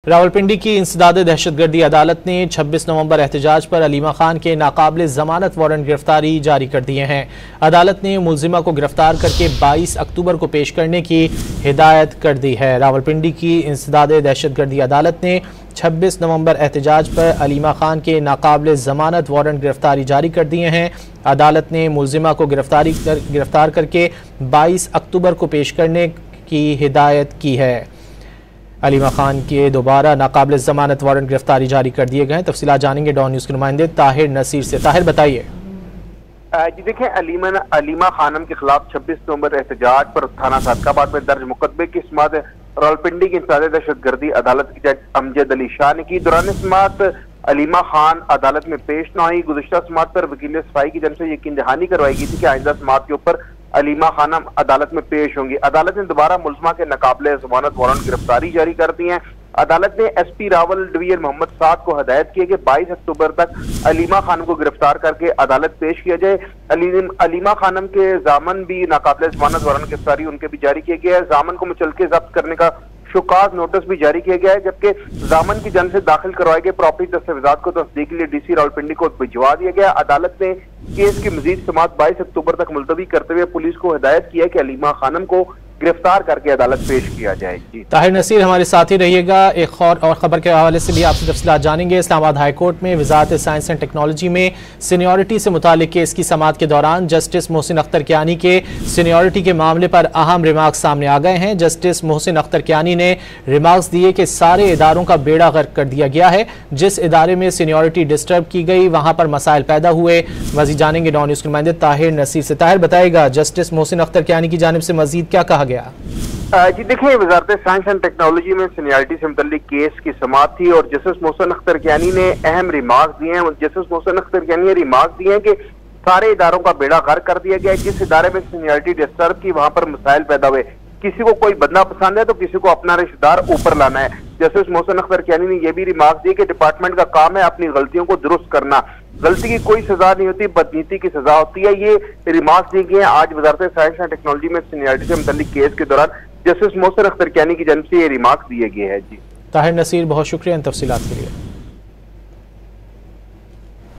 रावलपिंडी की इंसदाद दहशतगर्दी अदालत ने 26 नवंबर एहतजाज पर अलीमा खान के नाकाबिल जमानत वारंट गिरफ्तारी जारी कर दिए हैं। अदालत ने मुलजिमा को गिरफ्तार करके 22 अक्टूबर को पेश करने की हिदायत कर दी है। रावलपिंडी की इंसदाद दहशतगर्दी अदालत ने 26 नवंबर एहतजाज पर अलीमा खान के नाकाबिल जमानत वारंट गिरफ्तारी जारी कर दिए हैं। अदालत ने मुलजिमा को गिरफ्तार करके 22 अक्टूबर को पेश करने की हिदायत की है। अलीमा खान के दोबारा नाकाबिल जमानत वारंट गिरफ्तारी जारी कर दिए गए। तफसीलात जानेंगे डॉन न्यूज़ के नुमाइंदे ताहिर नसीर से। ताहिर बताइए। जी देखिए, अलीमा खानम के खिलाफ 26 नवंबर एहतजाज पर थाना सादकाबाद में दर्ज मुकदमे की समाअत रावलपिंडी की इंसदाद दहशतगर्दी अदालत के जज अमजद अली शाह ने की। दौरान समाअत अलीमा खान अदालत में पेश न हुई। गुज़िश्ता समाअत पर वकील सफाई की जानब से यकीन दहानी करवाई गई थी कि आइंदा समाअत के ऊपर अलीमा खानम अदालत में पेश होंगी। अदालत ने दोबारा मुलजिमा के नाकाबिल जमानत वारंट गिरफ्तारी जारी कर दी है। अदालत ने एसपी रावल डिवीजन मोहम्मद साद को हदायत की है कि 22 अक्टूबर तक अलीमा खानम को गिरफ्तार करके अदालत पेश किया जाए। अलीमा खानम के जामन भी नाकाबिल जमानत वारंट गिरफ्तारी उनके भी जारी किया गया है। जामन को मुचलके जब्त करने का शुकाज नोटिस भी जारी किया गया है, जबकि जामन की जानब से दाखिल करवाए गए प्रॉपर्टी दस्तावेजात को तस्दीक के लिए डीसी रावलपिंडी को भिजवा दिया गया। अदालत ने केस की मजीद समाअत 22 अक्टूबर तक मुलतवी करते हुए पुलिस को हिदायत की है कि अलीमा खानम को गिरफ्तार करके अदालत पेश किया जाए। जी ताहिर नसीर हमारे साथ ही रहिएगा। एक और खबर के हवाले से भी आपसे तफसीलात जानेंगे। इस्लामाबाद हाई कोर्ट में वजारत साइंस एंड टेक्नोलॉजी में सीनियरिटी से मुतालिक केस की समाअत के दौरान जस्टिस मोहसिन अख्तर कियानी के सीनियरिटी के मामले पर अहम रिमार्क्स सामने आ गए हैं। जस्टिस मोहसिन अख्तर कियानी ने रिमार्क्स दिए कि सारे इदारों का बेड़ा गर्क कर दिया गया है। जिस इदारे में सीनियरिटी डिस्टर्ब की गई वहां पर मसाइल पैदा हुए। मजीद जानेंगे डॉन न्यूज़ के नुमाइंदे ताहिर नसीर से। ताहिर बताएगा, जस्टिस मोहसिन अख्तर कियानी की जानिब से मजीद क्या कहा गया? जी देखिए, वजारत साइंस एंड टेक्नोलॉजी में सीनियरिटी से मुतल्लिक केस की समाअत थी और जस्टिस मोहसिन अख्तर कियानी ने अहम रिमार्क्स दिए हैं। जस्टिस मोहसिन अख्तर कियानी ने रिमार्क्स दिए हैं कि सारे इदारों का बेड़ा गर्क कर दिया गया है। जिस इदारे में सीनियरिटी डिस्टर्ब की वहां पर मसाइल पैदा हुए। किसी को कोई बंदा पसंद है तो किसी को अपना रिश्तेदार ऊपर लाना है। जस्टिस मोहसिन अख्तर कियानी ने यह भी रिमार्क्स दिए कि डिपार्टमेंट का काम है अपनी गलतियों को दुरुस्त करना। गलती की कोई सजा नहीं होती, बदनीति की सजा होती है। ये रिमार्क्स दिए गए आज वजारत साइंस एंड टेक्नोलॉजी में सीनियरिटी से मुतल्लिक केस के दौरान जस्टिस मोहसिन अख्तर कियानी की जानब से ये रिमार्क्स दिए गए हैं। जी ताहिर नसीर, बहुत शुक्रिया इन तफसीलात के लिए।